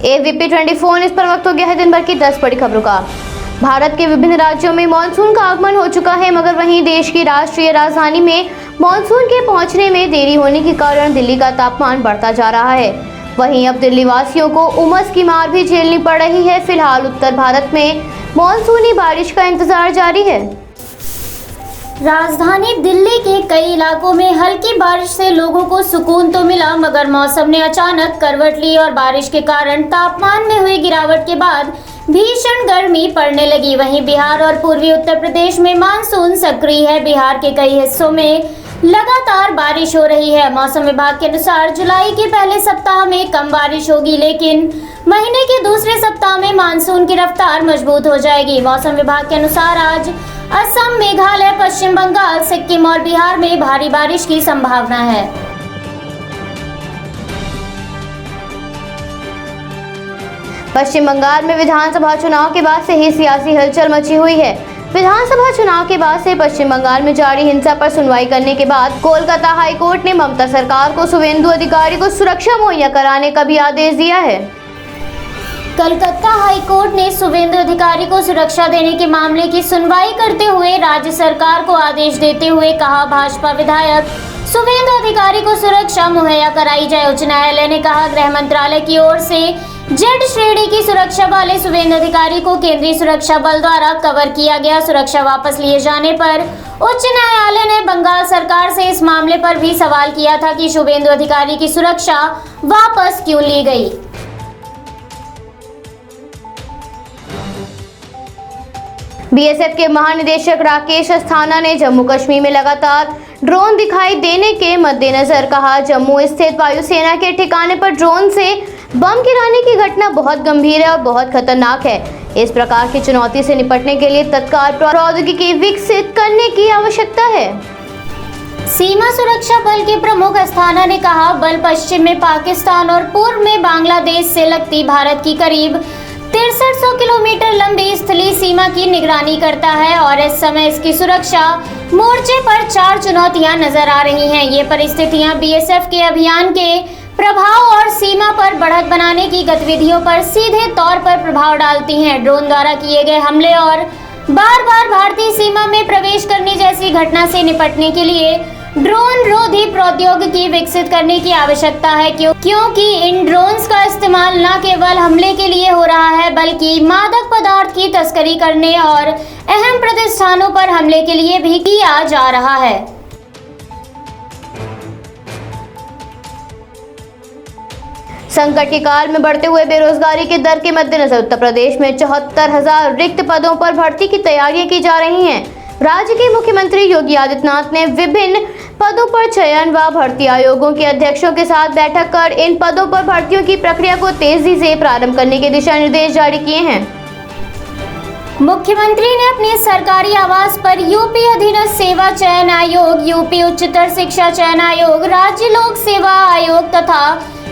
AVP 24 news पर वक्त हो गया है दिन भर की 10 बड़ी खबरों का। भारत के विभिन्न राज्यों में मानसून का आगमन हो चुका है, मगर वहीं देश की राष्ट्रीय राजधानी में मानसून के पहुंचने में देरी होने के कारण दिल्ली का तापमान बढ़ता जा रहा है। वहीं अब दिल्ली वासियों को उमस की मार भी झेलनी पड़ रही है। फिलहाल उत्तर भारत में मानसूनी बारिश का इंतजार जारी है। राजधानी दिल्ली के कई इलाकों में हल्की बारिश से लोगों को सुकून तो मिला, मगर मौसम ने अचानक करवट ली और बारिश के कारण तापमान में हुई गिरावट के बाद भीषण गर्मी पड़ने लगी। वहीं बिहार और पूर्वी उत्तर प्रदेश में मानसून सक्रिय है। बिहार के कई हिस्सों में लगातार बारिश हो रही है। मौसम विभाग के अनुसार जुलाई के पहले सप्ताह में कम बारिश होगी, लेकिन महीने के दूसरे सप्ताह में मानसून की रफ्तार मजबूत हो जाएगी। मौसम विभाग के अनुसार आज असम, मेघालय, पश्चिम बंगाल, सिक्किम और बिहार में भारी बारिश की संभावना है। पश्चिम बंगाल में विधानसभा चुनाव के बाद से ही सियासी हलचल मची हुई है। विधानसभा चुनाव के बाद से पश्चिम बंगाल में जारी हिंसा पर सुनवाई करने के बाद कोलकाता हाई कोर्ट ने ममता सरकार को शुवेंदु अधिकारी को सुरक्षा मुहैया कराने का भी आदेश दिया है। कलकत्ता हाई कोर्ट ने शुवेंदु अधिकारी को सुरक्षा देने के मामले की सुनवाई करते हुए राज्य सरकार को आदेश देते हुए कहा, भाजपा विधायक शुवेंदु अधिकारी को सुरक्षा मुहैया कराई जाए। उच्च न्यायालय ने कहा, गृह मंत्रालय की ओर से जेड श्रेणी की सुरक्षा वाले शुवेंदु अधिकारी को केंद्रीय सुरक्षा बल द्वारा कवर किया गया। सुरक्षा वापस लिए जाने पर उच्च न्यायालय ने बंगाल सरकार से इस मामले पर भी सवाल किया था कि शुवेंदु अधिकारी की सुरक्षा वापस क्यों ली गई। BSF के महानिदेशक राकेश अस्थाना ने जम्मू कश्मीर में लगातार ड्रोन दिखाई देने के मद्देनजर कहा, जम्मू स्थित वायुसेना के ठिकाने पर ड्रोन से बम गिराने की घटना बहुत गंभीर है और बहुत खतरनाक है। इस प्रकार की चुनौती से निपटने के लिए तत्काल प्रौद्योगिकी विकसित करने की आवश्यकता है। सीमा सुरक्षा बल के प्रमुख अस्थाना ने कहा, बल पश्चिम में पाकिस्तान और पूर्व में बांग्लादेश से लगती भारत की करीब 6300 किलोमीटर लंबी स्थलीय सीमा की निगरानी करता है और इस समय इसकी सुरक्षा मोर्चे पर 4 चुनौतियां नजर आ रही हैं। ये परिस्थितियां BSF के अभियान के प्रभाव और सीमा पर बढ़त बनाने की गतिविधियों पर सीधे तौर पर प्रभाव डालती हैं। ड्रोन द्वारा किए गए हमले और बार बार भारतीय सीमा में प्रवेश करने जैसी घटना से निपटने के लिए ड्रोन रोधी प्रौद्योगिकी विकसित करने की आवश्यकता है, क्योंकि इन ड्रोन्स का इस्तेमाल न केवल हमले के लिए हो रहा है, बल्कि मादक पदार्थ की तस्करी करने और अहम प्रतिष्ठानों पर हमले के लिए भी किया जा रहा है। संकट के काल में बढ़ते हुए बेरोजगारी के दर के मद्देनजर उत्तर प्रदेश में 74,000 रिक्त पदों पर भर्ती की तैयारियां की जा रही हैं। राज्य के मुख्यमंत्री योगी आदित्यनाथ ने विभिन्न पदों पर चयन व भर्ती आयोगों के अध्यक्षों के साथ बैठक कर इन पदों पर भर्तियों की प्रक्रिया को तेजी से प्रारंभ करने के दिशा निर्देश जारी किए हैं। मुख्यमंत्री ने अपने सरकारी आवास पर यूपी अधीनस्थ सेवा चयन आयोग, यूपी उच्चतर शिक्षा चयन आयोग, राज्य लोक सेवा आयोग तथा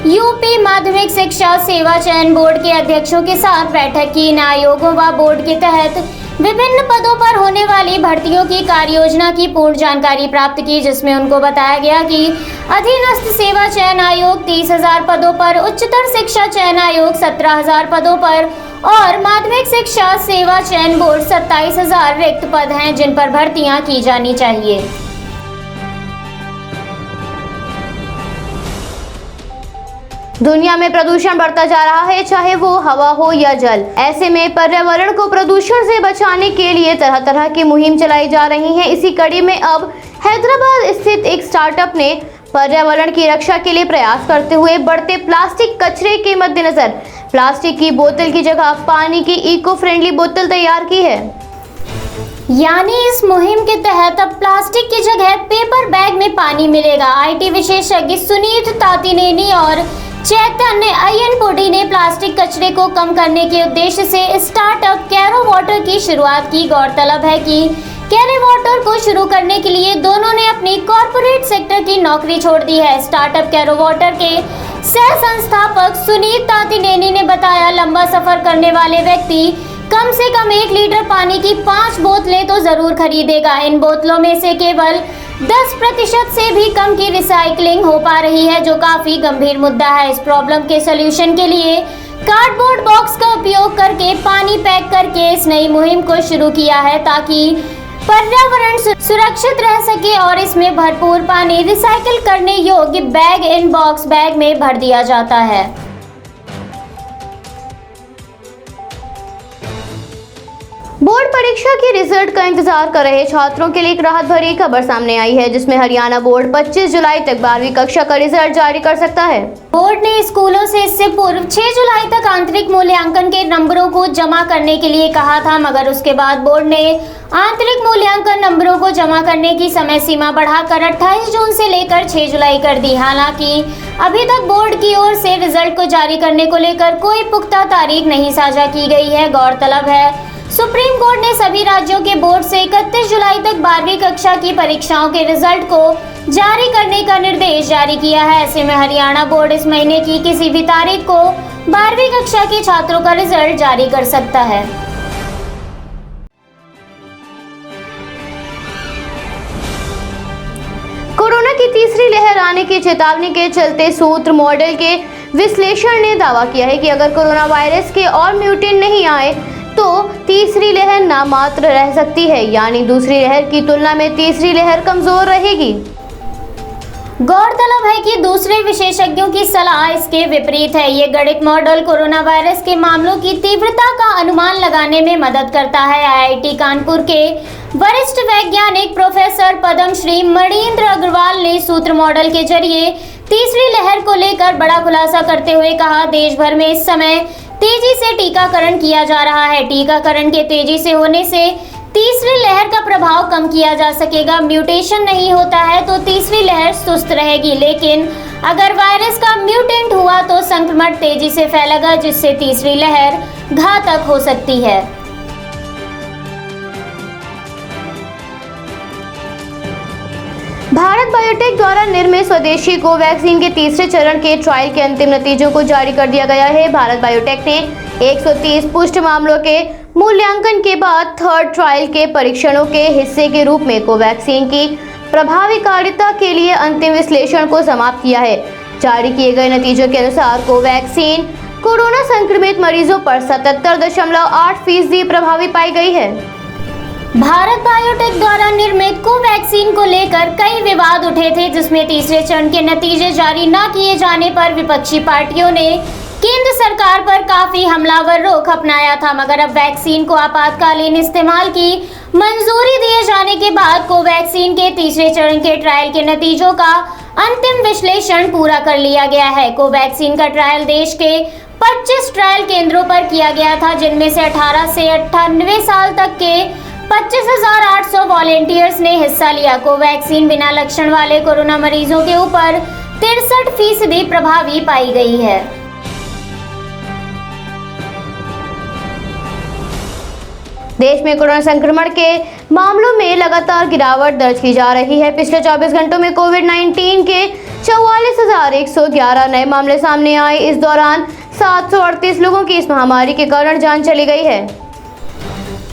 यूपी माध्यमिक शिक्षा सेवा चयन बोर्ड के अध्यक्षों के साथ बैठक की। इन आयोगों व बोर्ड के तहत विभिन्न पदों पर होने वाली भर्तियों की कार्य योजना की पूर्ण जानकारी प्राप्त की, जिसमें उनको बताया गया कि अधीनस्थ सेवा चयन आयोग 30,000 पदों पर, उच्चतर शिक्षा चयन आयोग 17,000 पदों पर और माध्यमिक शिक्षा सेवा चयन बोर्ड 27,000 रिक्त पद हैं, जिन पर भर्तियां की जानी चाहिए। दुनिया में प्रदूषण बढ़ता जा रहा है, चाहे वो हवा हो या जल। ऐसे में पर्यावरण को प्रदूषण से बचाने के लिए तरह तरह की मुहिम चलाई जा रही है। इसी कड़ी में अब हैदराबाद स्थित एक स्टार्टअप ने पर्यावरण की रक्षा के लिए प्रयास करते हुए बढ़ते प्लास्टिक कचरे के मद्देनजर प्लास्टिक की बोतल की जगह पानी की इको फ्रेंडली बोतल तैयार की है। यानी इस मुहिम के तहत अब प्लास्टिक की जगह पेपर बैग में पानी मिलेगा। IT विशेषज्ञ सुनीत तातीनेनी और चैतन्य अय्यनपोडी ने प्लास्टिक कचरे को कम करने के उद्देश्य से स्टार्टअप कैरो वाटर की शुरुआत की। गौरतलब है कि कैरो वाटर को शुरू करने के लिए दोनों ने अपनी कॉर्पोरेट सेक्टर की नौकरी छोड़ दी है। स्टार्टअप कैरो वाटर के सह संस्थापक सुनीत तातीनेनी ने बताया, लंबा सफर करने वाले व्यक्ति कम से कम 1 लीटर पानी की 5 बोतलें तो जरूर खरीदेगा। इन बोतलों में से केवल 10% से भी कम की रिसाइकलिंग हो पा रही है, जो काफी गंभीर मुद्दा है। इस प्रॉब्लम के सलूशन के लिए कार्डबोर्ड बॉक्स का उपयोग करके पानी पैक करके इस नई मुहिम को शुरू किया है ताकि पर्यावरण सुरक्षित रह सके और इसमें भरपूर पानी रिसाइकिल करने योग्य बैग इन बॉक्स बैग में भर दिया जाता है। बोर्ड परीक्षा की रिजल्ट का इंतजार कर रहे छात्रों के लिए एक राहत भरी खबर सामने आई है, जिसमें हरियाणा बोर्ड 25 जुलाई तक 12वीं कक्षा का रिजल्ट जारी कर सकता है। बोर्ड ने स्कूलों से इससे पूर्व 6 जुलाई तक आंतरिक मूल्यांकन के नंबरों को जमा करने के लिए कहा था, मगर उसके बाद बोर्ड ने आंतरिक मूल्यांकन नंबरों को जमा करने की समय सीमा बढ़ाकर 28 जून से लेकर 6 जुलाई कर दी। हालांकि अभी तक बोर्ड की ओर से रिजल्ट को जारी करने को लेकर कोई पुख्ता तारीख नहीं साझा की गई है। गौरतलब है, सुप्रीम कोर्ट ने सभी राज्यों के बोर्ड से 31 जुलाई तक 12वीं कक्षा की परीक्षाओं के रिजल्ट को जारी करने का निर्देश जारी किया है। ऐसे में हरियाणा बोर्ड इस महीने की किसी भी तारीख को 12वीं कक्षा के छात्रों का रिजल्ट जारी कर सकता है। कोरोना की तीसरी लहर आने की चेतावनी के चलते सूत्र मॉडल के विश्लेषण ने दावा किया है कि अगर कोरोना वायरस के और म्यूटेंट नहीं आए तो तीसरी लहर नामात्र रह सकती है, यानी दूसरी लहर की तुलना में तीसरी लहर कमजोर रहेगी। गौरतलब है कि दूसरे विशेषज्ञों की सलाह इसके विपरीत है। ये गणित मॉडल कोरोना वायरस के मामलों की तीव्रता का अनुमान लगाने में मदद करता है। आईआईटी कानपुर के वरिष्ठ वैज्ञानिक प्रोफेसर पद्मश्री मणीन्द्र अग्रवाल ने सूत्र मॉडल के जरिए तीसरी लहर को लेकर बड़ा खुलासा करते हुए कहा, देश भर में इस समय तेजी से टीकाकरण किया जा रहा है। टीकाकरण के तेजी से होने से तीसरी लहर का प्रभाव कम किया जा सकेगा। म्यूटेशन नहीं होता है तो तीसरी लहर सुस्त रहेगी, लेकिन अगर वायरस का म्यूटेंट हुआ तो संक्रमण तेजी से फैलेगा, जिससे तीसरी लहर घातक हो सकती है। भारत बायोटेक द्वारा निर्मित स्वदेशी कोवैक्सीन के तीसरे चरण के ट्रायल के अंतिम नतीजों को जारी कर दिया गया है। भारत बायोटेक ने 130 पुष्ट मामलों के मूल्यांकन के बाद थर्ड ट्रायल के परीक्षणों के हिस्से के रूप में कोवैक्सीन की प्रभावकारिता के लिए अंतिम विश्लेषण को समाप्त किया है। जारी किए गए नतीजों के अनुसार कोवैक्सीन कोरोना संक्रमित मरीजों पर 77.8% प्रभावी पाई गई है। भारत बायोटेक द्वारा निर्मित कोवैक्सीन को लेकर कई विवाद उठे थे, जिसमें तीसरे चरण के नतीजे जारी न किए जाने पर विपक्षी पार्टियों ने केंद्र सरकार पर काफी हमलावर रुख अपनाया था, मगर अब वैक्सीन को आपातकालीन इस्तेमाल की मंजूरी दिए जाने के बाद कोवैक्सीन के तीसरे चरण के ट्रायल के नतीजों का अंतिम विश्लेषण पूरा कर लिया गया है। कोवैक्सीन का ट्रायल देश के 25 ट्रायल केंद्रों पर किया गया था, जिनमें से 18 से 98 साल तक के 25,800 वॉलेंटियर्स ने हिस्सा लिया। कोवैक्सीन बिना लक्षण वाले कोरोना मरीजों के ऊपर 63% प्रभावी पाई गई है। देश में कोरोना संक्रमण के मामलों में लगातार गिरावट दर्ज की जा रही है। पिछले 24 घंटों में कोविड-19 के 44,111 नए मामले सामने आए। इस दौरान 738 लोगों की इस महामारी के कारण जान चली गई है।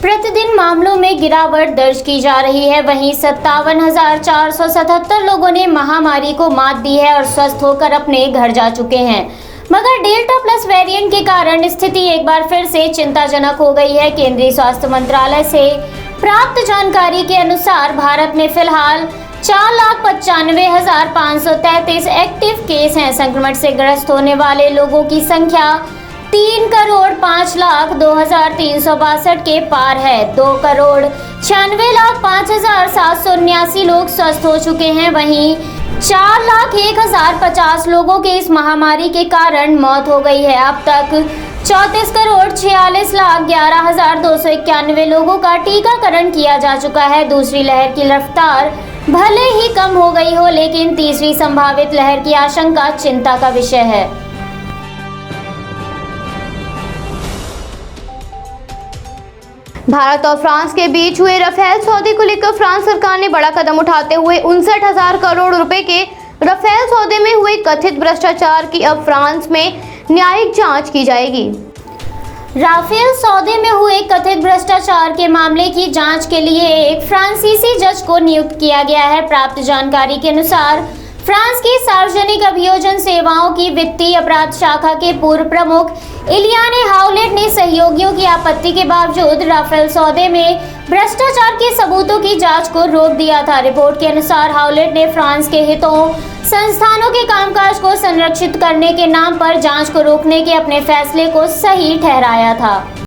प्रतिदिन मामलों में गिरावट दर्ज की जा रही है। वहीं 57,477 लोगों ने महामारी को मात दी है और स्वस्थ होकर अपने घर जा चुके हैं। मगर डेल्टा प्लस वेरिएंट के कारण स्थिति एक बार फिर से चिंताजनक हो गई है। केंद्रीय स्वास्थ्य मंत्रालय से प्राप्त जानकारी के अनुसार भारत में फिलहाल 4,95,533 एक्टिव केस हैं। संक्रमण से ग्रस्त होने वाले लोगों की संख्या 3,05,02,362 के पार है। 2,96,05,779 लोग स्वस्थ हो चुके हैं। वहीं 4,01,050 लोगों के इस महामारी के कारण मौत हो गई है। अब तक 34,46,11,291 लोगों का टीकाकरण किया जा चुका है। दूसरी लहर की रफ्तार भले ही कम हो गई हो, लेकिन तीसरी संभावित लहर की आशंका चिंता का विषय है। भारत और फ्रांस के बीच हुए राफेल सौदे को लेकर फ्रांस सरकार ने बड़ा कदम उठाते हुए 59,000 करोड़ रुपए के राफेल सौदे में हुए कथित भ्रष्टाचार की अब फ्रांस में न्यायिक जांच की जाएगी। राफेल सौदे में हुए कथित भ्रष्टाचार के मामले की जांच के लिए एक फ्रांसीसी जज को नियुक्त किया गया है। प्राप्त जानकारी के अनुसार फ्रांस की सार्वजनिक अभियोजन सेवाओं की वित्तीय अपराध शाखा के पूर्व प्रमुख इलियाने हाउलेट ने सहयोगियों की आपत्ति के बावजूद राफेल सौदे में भ्रष्टाचार के सबूतों की जांच को रोक दिया था। रिपोर्ट के अनुसार हाउलेट ने फ्रांस के हितों, संस्थानों के कामकाज को संरक्षित करने के नाम पर जांच को रोकने के अपने फैसले को सही ठहराया था।